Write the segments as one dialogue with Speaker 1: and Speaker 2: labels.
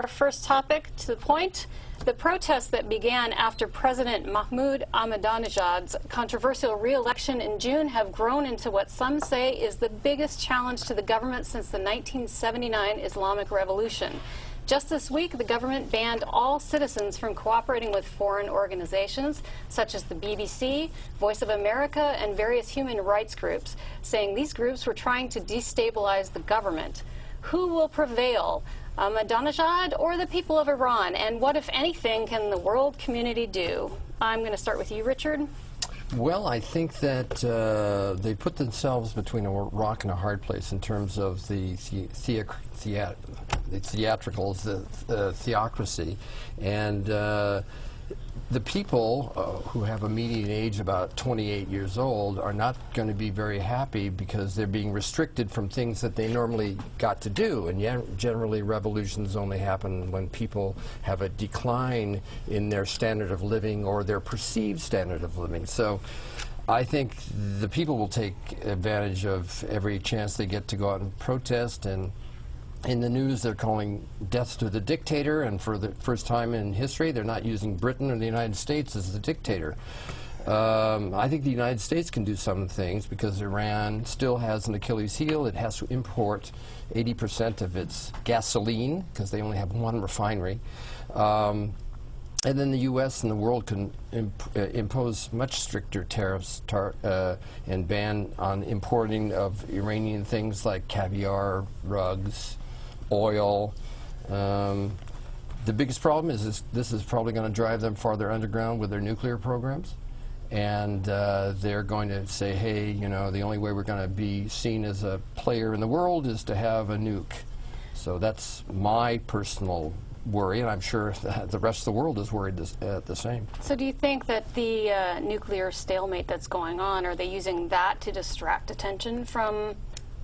Speaker 1: Our first topic, to the point, the protests that began after President Mahmoud Ahmadinejad's controversial re-election in June have grown into what some say is the biggest challenge to the government since the 1979 Islamic Revolution. Just this week, the government banned all citizens from cooperating with foreign organizations, such as the BBC, Voice of America, and various human rights groups, saying these groups were trying to destabilize the government. Who will prevail, Ahmadinejad or the people of Iran? And what, if anything, can the world community do? I'm going to start with you, Richard.
Speaker 2: Well, I think that they put themselves between a rock and a hard place in terms of the theatricals, the theocracy, and the people who have a median age about 28 years old are not going to be very happy because they're being restricted from things that they normally got to do. And generally revolutions only happen when people have a decline in their standard of living or their perceived standard of living. So I think the people will take advantage of every chance they get to go out and protest. And in the news, they're calling death to the dictator, and for the first time in history, they're not using Britain or the United States as the dictator. I think the United States can do some things because Iran still has an Achilles heel. It has to import 80% of its gasoline because they only have one refinery. And then the U.S. and the world can impose much stricter tariffs and ban on importing of Iranian things like caviar, rugs, oil. The biggest problem is this is probably going to drive them farther underground with their nuclear programs. And they're going to say, hey, you know, the only way we're going to be seen as a player in the world is to have a nuke. So that's my personal worry, and I'm sure the rest of the world is worried the same.
Speaker 1: So do you think that the nuclear stalemate that's going on, are they using that to distract attention from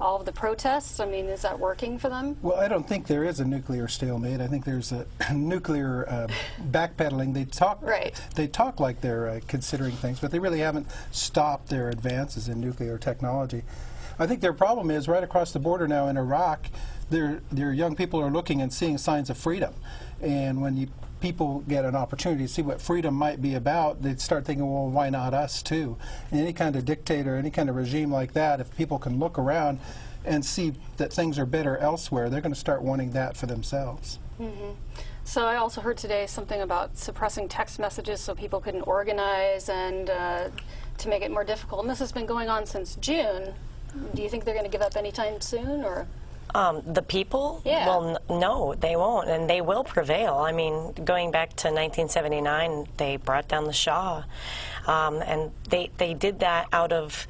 Speaker 1: all of the protests? I mean, is that working for them?
Speaker 3: Well, I don't think there is a nuclear stalemate. I think there's a nuclear backpedaling. They talk like they're considering things, but they really haven't stopped their advances in nuclear technology. I think their problem is right across the border now in Iraq, their young people are looking and seeing signs of freedom. And when people get an opportunity to see what freedom might be about, they'd start thinking, well, why not us too? And any kind of dictator, any kind of regime like that, if people can look around and see that things are better elsewhere, they're going to start wanting that for themselves.
Speaker 1: Mm-hmm. So I also heard today something about suppressing text messages so people couldn't organize and to make it more difficult. And this has been going on since June. Do you think they're going to give up anytime soon, or?
Speaker 4: The people?
Speaker 1: Yeah.
Speaker 4: Well, no, they won't, and they will prevail. I mean, going back to 1979, they brought down the Shah, and they did that out of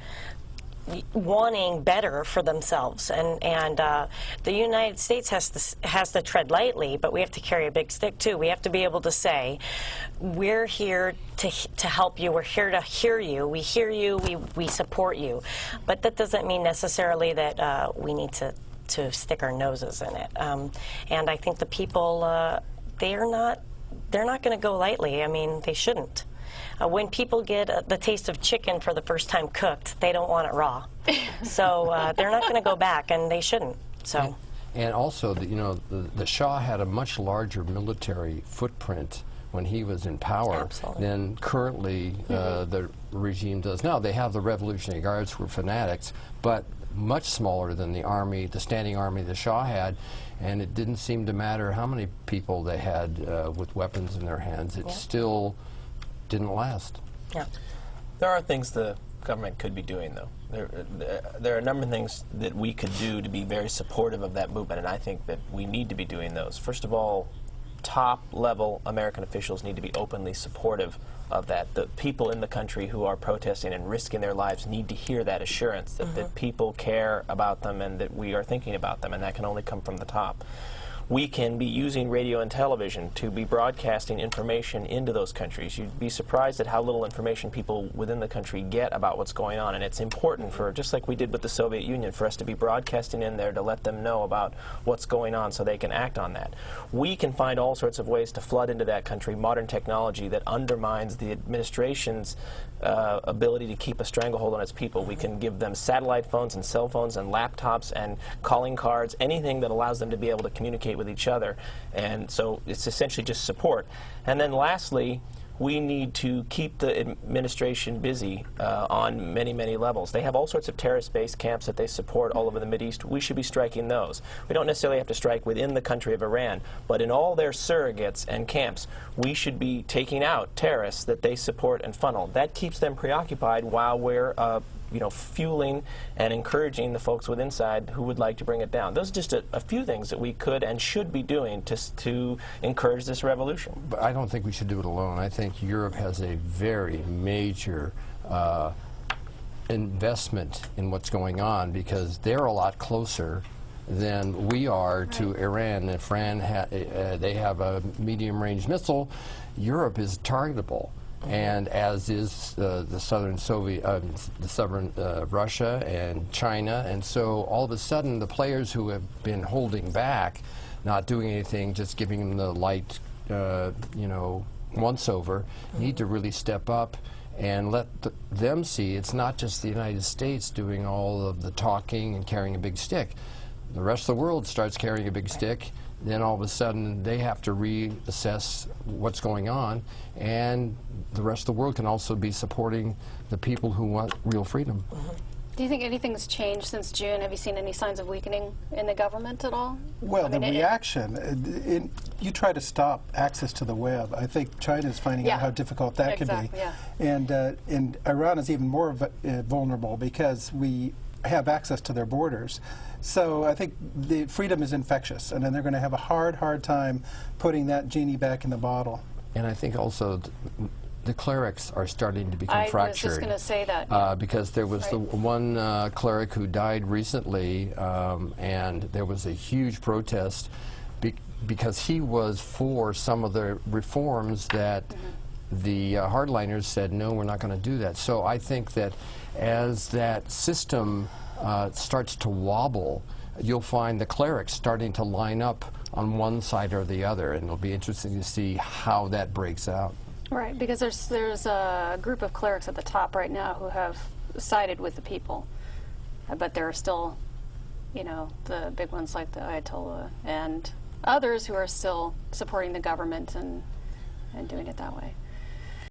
Speaker 4: wanting better for themselves, and the United States has to tread lightly, but we have to carry a big stick too. We have to be able to say, we're here to help you, we're here to hear you, we hear you, we support you, but that doesn't mean necessarily that we need to stick our noses in it. And I think the people, they're not going to go lightly. I mean, they shouldn't. When people get the taste of chicken for the first time cooked, they don't want it raw. So they're not going to go back, and they shouldn't. So.
Speaker 2: And also, the Shah had a much larger military footprint when he was in power than currently the regime does now. They have the Revolutionary Guards who are fanatics, but much smaller than the army, the standing army the Shah had, and it didn't seem to matter how many people they had with weapons in their hands. It still didn't last.
Speaker 4: Yeah.
Speaker 5: There are things the government could be doing, though. There are a number of things that we could do to be very supportive of that movement, and I think that we need to be doing those. First of all, top-level American officials need to be openly supportive of that. The people in the country who are protesting and risking their lives need to hear that assurance that, that people care about them and that we are thinking about them, and that can only come from the top. We can be using radio and television to be broadcasting information into those countries. You'd be surprised at how little information people within the country get about what's going on, and it's important for, just like we did with the Soviet Union, for us to be broadcasting in there to let them know about what's going on so they can act on that. We can find all sorts of ways to flood into that country modern technology that undermines the administration's ability to keep a stranglehold on its people. We can give them satellite phones and cell phones and laptops and calling cards, anything that allows them to be able to communicate with with each other. And so it's essentially just support. And then lastly, we need to keep the administration busy on many, many levels. They have all sorts of terrorist-based camps that they support all over the Mideast. We should be striking those. We don't necessarily have to strike within the country of Iran, but in all their surrogates and camps, we should be taking out terrorists that they support and funnel. That keeps them preoccupied while we're fueling and encouraging the folks with inside who would like to bring it down. Those are just a few things that we could and should be doing to encourage this revolution.
Speaker 2: But I don't think we should do it alone. I think Europe has a very major investment in what's going on, because they're a lot closer than we are to Iran. If Iran they have a medium-range missile, Europe is targetable. And as is the southern Russia and China, and so all of a sudden the players who have been holding back, not doing anything, just giving them the light, once over, need to really step up and let them see it's not just the United States doing all of the talking and carrying a big stick. The rest of the world starts carrying a big stick. Then all of a sudden they have to reassess what's going on, and the rest of the world can also be supporting the people who want real freedom.
Speaker 1: Do you think anything's changed since June? Have you seen any signs of weakening in the government at all?
Speaker 3: Well, the reaction, you try to stop access to the web. I think China is finding out how difficult that could be.
Speaker 1: Yeah.
Speaker 3: And Iran is even more vulnerable because we have access to their borders. So I think the freedom is infectious, and then they're going to have a hard time putting that genie back in the bottle.
Speaker 2: And I think also the clerics are starting to become fractured. I was
Speaker 1: just going to say that.
Speaker 2: Because there was the one cleric who died recently, and there was a huge protest because he was for some of the reforms that the hardliners said, no, we're not going to do that. So I think that as that system starts to wobble, you'll find the clerics starting to line up on one side or the other, and it'll be interesting to see how that breaks out.
Speaker 1: Right, because there's a group of clerics at the top right now who have sided with the people, but there are still, the big ones like the Ayatollah and others who are still supporting the government and doing it that way.